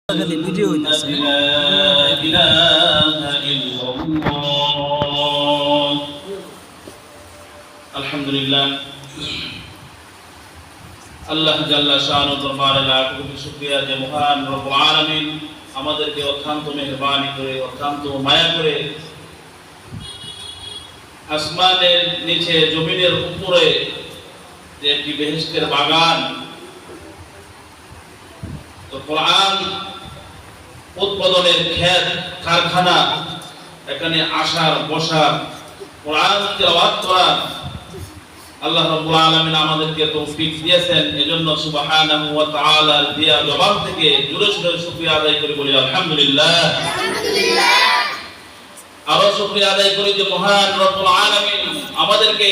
Video হইতেছে আলহামদুলিল্লাহ আল্লাহ জাল্লা শাআনুহু দরবারে লাখ কোটি শুকরিয়া যে মহান রব্বুল আলামিন আমাদেরকে অত্যন্ত মেহেরবানি করে অত্যন্ত মায়া করে আসমানের নিচে জমিনের উপরে যে একটি বেহেশতের বাগান তো কোরআন উৎপাদনের ক্ষেত কারখানা এখানে আসার বসার কোরআন তেলাওয়াত করা আল্লাহ রাব্বুল আলামিন আমাদেরকে তৌফিক দিয়েছেন এজন্য সুবহানাহু ওয়া তাআলার দেয়া জবাব থেকে জোরে জোরে শুকরিয়া আদায় করে বলি আলহামদুলিল্লাহ আলহামদুলিল্লাহ আরো শুকরিয়া আদায় করি যে মহান রব্বুল আলামিন আমাদেরকে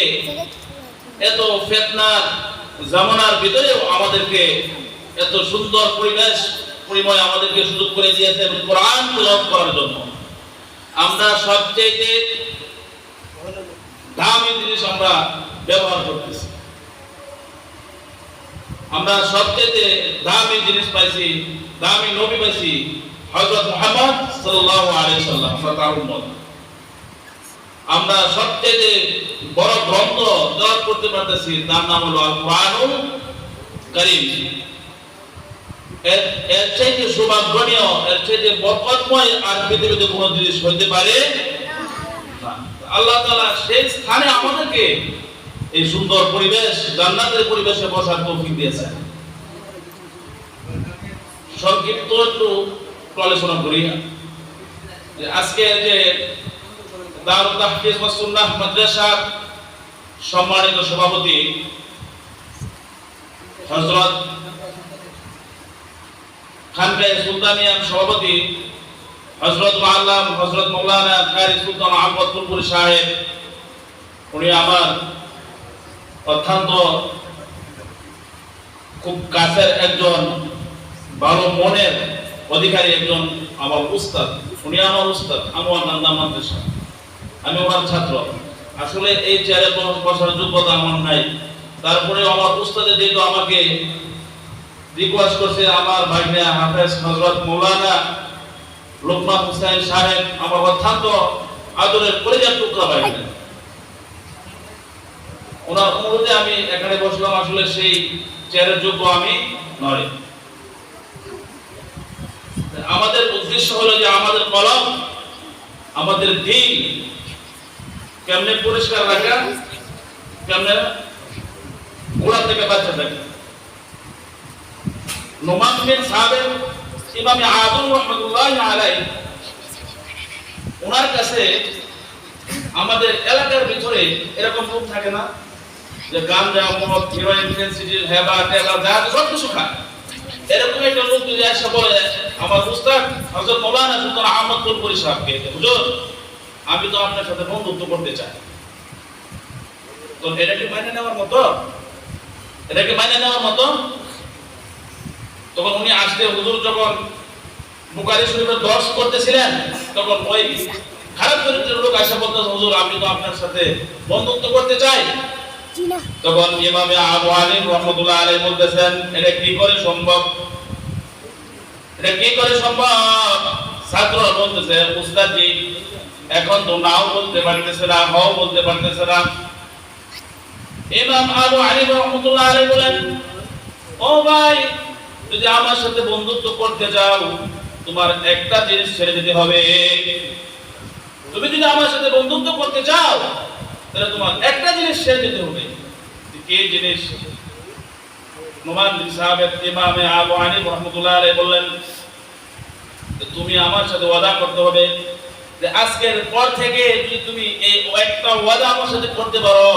এত ফিতনার জামানার ভিতরেও আমাদেরকে এত সুন্দর পরিময় আমাদেরকে সুযোগ করে দিয়েছেন কোরআন তেলাওয়াত করার জন্য। আমরা সবচেয়ে দামি জিনিস আমরা ব্যবহার করতেছি, আমরা সবচেয়ে দামি জিনিস পাইছি, দামি নবী পাইছি হযরত মুহাম্মদ সাল্লাল্লাহু আলাইহি সাল্লাম তার উম্মত। আমরা সবচেয়ে বড় গ্রন্থ তেলাওয়াত করতে পারতেছি, তার নাম হলো আল কোরআনুল কারীম। এর চাইতে সৌভাগ্যনীয়, এর চাইতে বরকতময় আর পৃথিবীতে কোনো জিনিস হইতে পারে না। আল্লাহ তাআলা সেই স্থানে আমাদেরকে এই সুন্দর পরিবেশ, জান্নাতের পরিবেশে বসার তৌফিক দিয়েছেন। সংক্ষিপ্ত একটু আলোচনা করি যে আজকে যে দারুত তাহফিজ ওয়া সুন্নাহ মাদ্রাসার সম্মানিত সভাপতি হযরত খানকায়ে সুলতানিয়ার সভাপতি হযরত মুআল্লাম হযরত মাওলানা কারি সুলতান আহমদ ফুলপুরি সাহেব, উনি আমার অত্যন্ত খুব কাছের একজন ভালো মনের অধিকারী, একজন আমার উস্তাদ। উনি আমার উস্তাদ, আমার নাম মাদ্রাসা, আমি ওনার ছাত্র। আসলে এই চেয়ারে বসার যোগ্যতা আমার নাই, তারপরে আমার উস্তাদে যেহেতু আমাকে রিকোয়েস্ট করছে আমার ভাইনা হাফেজ হযরত মাওলানা লোকমান হোসেন সাহেব, আমার অত্যন্ত আদরের পরিজাত টুকরা ভাইনা, ওনার অনুরোধে আমি এখানে বসলাম। আসলে সেই চেয়ারের যোগ্য আমি নয়। আমাদের উদ্দেশ্য হলো যে আমাদের কলম, আমাদের দিল কেমনে পরিষ্কার রাখা, কেমনে গোড়া থেকে বাঁচা থাকে। নোমান বিন সাবের ইমাম আযম রাহমাতুল্লাহি আলাইহি, ওনার কাছে আমাদের এলাকার ভিতরে এরকম লোক থাকে না যে গাঞ্জা মদ হিরোইন ফেন্সিডিল হেবা টেবা যা সব কিছু খায়, এরকম একটা লোক যদি এসে বলে আমার উস্তাদ হযরত মাওলানা সুলতান আহমদ ফুলপুরি সাহেবকে, হুজুর আমি তো আপনার সাথে বন্ধুত্ব করতে চাই, তো এটা কি মাইনে নেওয়ার মতো? এটা কি মাইনে নেওয়ার মতো? তখন উনি আসতে, হুজুর যখন বুখারী শরীফের দর্শ করতেছিলেন, তখন ওই খারাপ চরিত্রের লোক এসে বলতেছে, হুজুর আমি তো আপনার সাথে বন্ধুত্ব করতে চাই। তখন ইমামে আবু হানিফা রাহমাতুল্লাহ আলাইহি বলতেছেন, এটা কি করে সম্ভব? এটা কি করে সম্ভব? ছাত্র বলতেছে, উস্তাদ জি এখন তো নাও বলতে পারতেছে না, হও বলতে পারতেছে না। ইমাম আবু হানিফা রাহমাতুল্লাহ আলাইহি বলেন, ও ভাই যদি আমার সাথে বন্ধুত্ব করতে চাও তোমার একটা জিনিস ছেড়ে দিতে হবে। তুমি যদি আমার সাথে বন্ধুত্ব করতে চাও তাহলে তোমার একটা জিনিস ছেড়ে দিতে হবে। কি জিনিস? নোমান বিন সাবের ইমামে আবু হানিফা রাহমাতুল্লাহ আলাইহি বললেন, তুমি আমার সাথে ওয়াদা করতে হবে যে আজকের পর থেকে যদি তুমি এই একটা ওয়াদা আমার সাথে করতে পারো,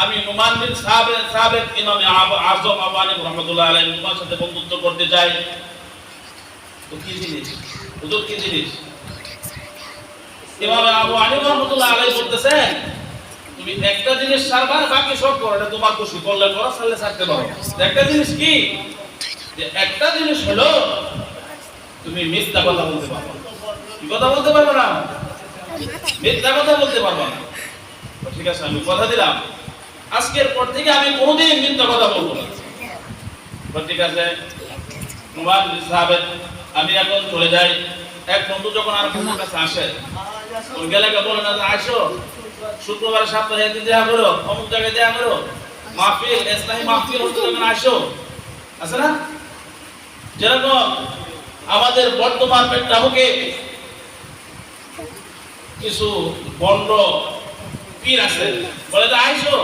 আমি নোমান বিন সাবের ইমামে আযম আবু হানিফা রাহমাতুল্লাহ আলাইহি তোমার সাথে বন্ধুত্ব করতে চাই। তো কি জিনিস? হুজুর কি জিনিস? ইমামে আবু হানিফা রাহমাতুল্লাহ আলাইহি বলতেছেন, তুমি একটা জিনিস ছাড়বা, বাকি সব করো, এটা তোমার খুশি, করলে করো, ছাড়লে ছাড়তে পারো। একটা জিনিস কি? যে একটা জিনিস হলো তুমি মিথ্যা কথা বলতে পারবে না। কি কথা বলতে পারবে না? মিথ্যা কথা বলতে পারবে না। ঠিক আছে, আমি কথা দিলাম আজকের পর থেকে আমি কোনোদিন মিথ্যা কথা বলবো না। ঠিক আছে, নোমান বিন সাবের আমি এখন চলে যাই। এক বন্ধু যখন আর বন্ধুর কাছে আসে, ওই গেলাকে বলে না যে আসো শুক্রবার সপ্তাহে একদিন দেখা করো, অমুক জায়গায় দেখা করো, মাহফিল ইসলামী মাহফিল হচ্ছে, তখন আসো। আছে না? যেরকম আমাদের বর্তমান প্রেক্ষাপটে কিছু বন্ড পীর আছে, বলে যে আইসো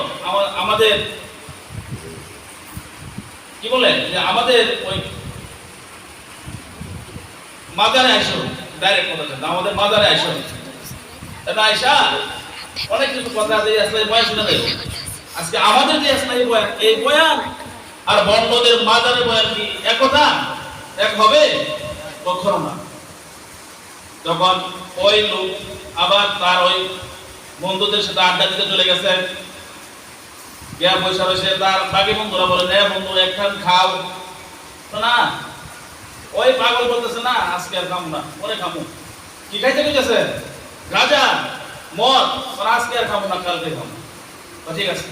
আমাদের কি বলে যে আমাদের ওই মাজারে আইসো, ডাইরেক্ট কথা বলেন আমাদের মাজারে আইসো। এটা আয়সা অনেক কিছু কথা আছে, আসলে বয়ান শুনে দেয়। আজকে আমাদের যে আসলে এই বয়ান আর বন্ডদের মাজারে বয়ান কি এক কথা, এক হবে? কখনো না। তখন ওই লোক আবার তার ওই বন্ধুদের সাথে আড্ডা দিতে চলে গেছে, গিয়া পয়সা রয়েছে। তার বাকি বন্ধুরা বলে না বন্ধু একখান খাও, তো না ওই পাগল বলতেছে না আজকে আর খাবো না, পরে খাবো। কি খাইতে গেছে? গাঁজা মদ, আজকে আর খাবো না, কালকে খাবো। ঠিক আছে।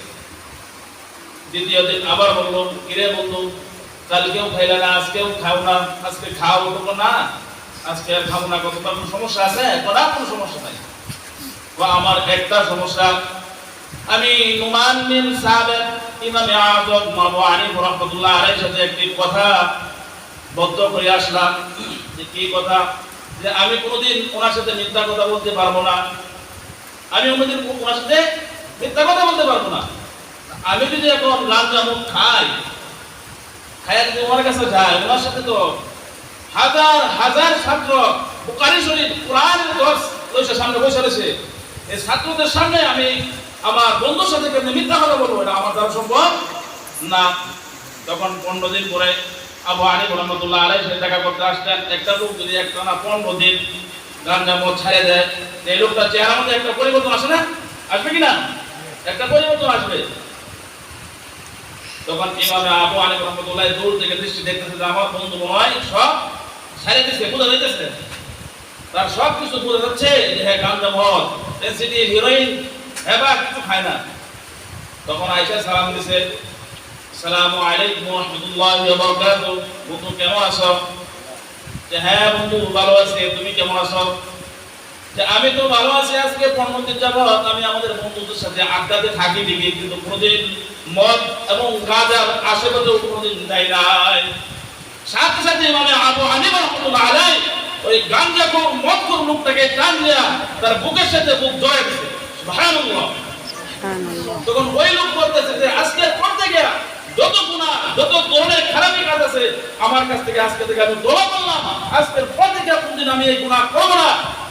দ্বিতীয় দিন আবার বললো কিরে বন্ধু কালকেও খাইলে না, আজকেও খাও না, আজকে খাও বলবো না, আজকে আর খাবো না। কত কোনো সমস্যা আছে? কোনো সমস্যা নাই। আমার একটা সমস্যা, আমি নুমান বিন সাবিত ইমাম আযম আবু হানিফা রাহমাতুল্লাহ আলাইহির সাথে একটি কথা বদ্ধ করে আসলাম। যে কি কথা? যে আমি কোনোদিন ওনার সাথে মিথ্যা কথা বলতে পারবো না, আমি কোনোদিন ওনার সাথে মিথ্যা কথা বলতে পারবো না। আমি যদি এখন গাঁজা মুখ খাই, খাই যদি ওনার কাছে যায়, ওনার সাথে তো হাজার হাজার ছাত্র বুখারী শরীফ কোরআনের দর্শ লইছে, সামনে বসে রয়েছে। এই ছাত্রদের সামনে আমি আমার বন্ধুর সাথে কেমনি মিথ্যা কথা বলবো? এটা আমার দ্বারা সম্ভব না। তখন 15 দিন পরে আবু হানিফা রাহমাতুল্লাহ আলাইহি সাথে দেখা করতে আসলেন। একটা লোক যদি একটানা 15 দিন গাঁজা মদ ছেড়ে দেয়, এই লোকটার চেহারার মধ্যে একটা পরিবর্তন আসে না? আসবে কি না? একটা পরিবর্তন আসবে। তখন ইমাম আবু হানিফা রাহমাতুল্লাহ দূর থেকে দৃষ্টি দেখতেছে যে আমার বন্ধু মনে হয় সব ছেড়ে দিচ্ছে, বোঝা যাইতেছে, তার সব কিছু বোঝা যাচ্ছে যে হ্যাঁ গাঁজা মদ এসিডি হিরোইন এবার কিছু খায় না। তখন আয়েশা সালাম দিছে, আসসালামু আলাইকুম ওয়া রাহমাতুল্লাহি ওয়া বারাকাতুহু। বন্ধু কেমন আছো? যে হ্যাঁ বন্ধু ভালো আছি, তুমি কেমন আছো? যে আমি তো ভালো আছি। আজকে 15 দিন যাবত আমি আমাদের বন্ধুদের সাথে আড্ডাতে থাকি ঠিকই, কিন্তু কোনোদিন মদ এবং গাঁজার আশেপাশে কোনোদিন যাই নাই। সাথে সাথে ইমাম আবু হানিফা রাহমাতুল্লাহ আলাইহি ওই গাঁজাখোর মদখোর লোকটাকে টান দিয়া তার বুকের সাথে বুক জড়ায় দিয়েছে। সুবহানাল্লাহ। তখন ওই লোক বলতেছে যে আজকের পর থেকে যত গুনাহ, যত ধরনের খারাপি কাজ আছে আমার কাছ থেকে আজকে থেকে আমি দোয়া করলাম, আজকের পর থেকে কোনদিন আমি এই গুনাহ করব না।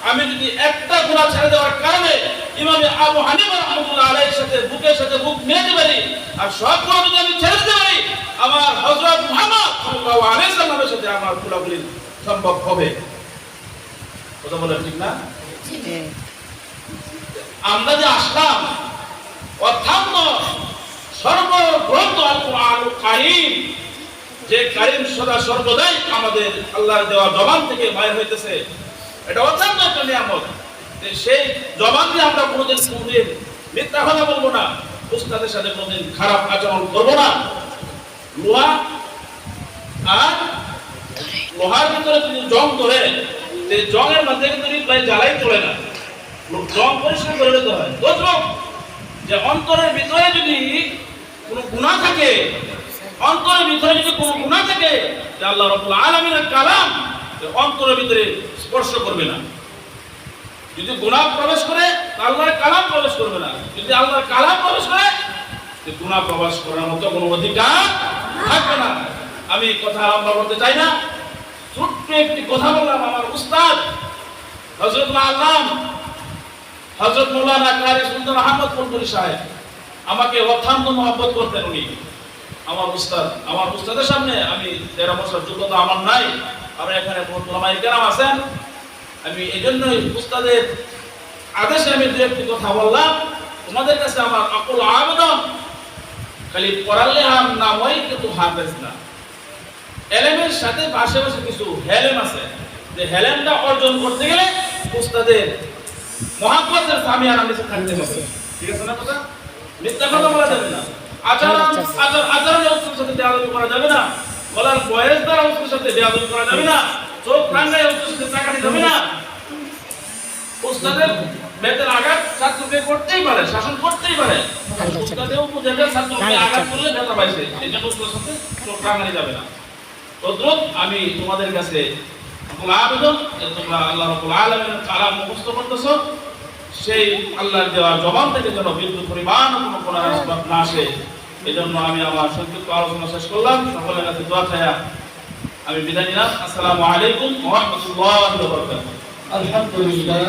আমি যদি একটা গুনাহ ছেড়ে দেওয়ার কারণে ইমাম আবু হানিফা রাহমাতুল্লাহ আলাইহির সাথে বুকের সাথে বুক মিলাতে পারি, আর সব গুনাহ যদি আমি ছেড়ে দিতে পারি, আমার হযরত মুহাম্মদ সাল্লাল্লাহু আলাইহি সাল্লামের সাথে আমার পুরোপুরি সম্ভব হবে। কথা বলেন ঠিক না? আমরা যে আসলাম অত্যন্ত সর্বগ্রন্থ আল কোরআনুল কারীম, যে কারীম সদা সর্বদাই আমাদের আল্লাহর দেওয়া জবান থেকে বাইর হইতেছে, এটা অত্যন্ত একটা নিয়ামত। সেই জবান দিয়ে আমরা কোনোদিন মিথ্যা কথা বলবো না, উস্তাদের সাথে কোনোদিন খারাপ আচরণ করবো না। লোহা আর লোহার ভিতরে যদি জং ধরে, সেই জংয়ের মধ্যে কিন্তু রিপ্লাই জ্বালাই চলে না, জং পরিষ্কার করে নিতে হয়। তদ্রুপ যে অন্তরের ভিতরে যদি কোনো গুনাহ থাকে, অন্তরের ভিতরে যদি কোনো গুনাহ থাকে, যে আল্লাহ রাব্বুল আলামিনের কালাম অন্তরের ভিতরে স্পর্শ করবে না। যদি গুনাহ প্রবেশ করে আল্লাহর কালাম প্রবেশ করবে না, যদি আল্লাহর কালাম প্রবেশ করে গুনাহ প্রবেশ করার মতো কোনো অধিকার থাকবে না। আমি কথা আরম্ভ করতে চাই না, ছোট্ট একটি কথা বললাম। আমার উস্তাদ হযরত আল্লাম হযরত মাওলানা কারি সুলতান আহমদ ফুলপুরি সাহেব আমাকে অত্যন্ত মহব্বত করতেন। উনি আমার উস্তাদ। আমার উস্তাদের সামনে আমি 13 বছর যোগ্যতা আমার নাই, আর এখানে বহুত ওলামায়ে কেরাম আছেন। আমি এজন্যই উস্তাদের আদেশে আমি দু একটি কথা বললাম। তোমাদের কাছে আমার আকুল আবেদন, খালি পড়ালে হাম না হয় কিন্তু হাফেজ না। এলেমের সাথে পাশাপাশি কিছু হেলেম আছে, যে হেলেমটা অর্জন করতে গেলে উস্তাদের মহাব্বতের সামিয়ানা নিচে থাকতে হবে। ঠিক আছে না? কথা মিথ্যা কথা বলা যাবে না, আচরণের উস্তাদের সাথে বেয়াদবি করা যাবে না, বলার বয়স দ্বারা উস্তাদের সাথে বেয়াদবি করা যাবে না, চোখ টাঙ্গায় উচ্চশিক্ষার টাকা দিতে হবে না। উস্তাদের বেতের আঘাত ছাত্রকে করতেই পারে, শাসন করতেই পারে। উস্তাদের উপদেশের ছাত্রকে আঘাত করলে ব্যথা পাইছে, এই জন্য উস্তাদের সাথে চোখ টাঙ্গানি যাবে না। তদ্রুপ আমি তোমাদের কাছে আবেদন, তোমরা আল্লাহ রাব্বুল আলামিনের কালাম মুখস্থ করতেছো, সেই আল্লাহর দেওয়া জবাব থেকে যেন বিদ্যুৎ পরিমাণ কোনো কোরআন আসবাব না আসে, এই জন্য আমি আমার সংক্ষিপ্ত আলোচনা শেষ করলাম। সকলের কাছে দোয়া চাইয়া আমি বিদায় নিলাম। আসসালামু আলাইকুম ওয়া রাহমাতুল্লাহি ওয়া বারাকাতুহু। আলহামদুলিল্লাহ।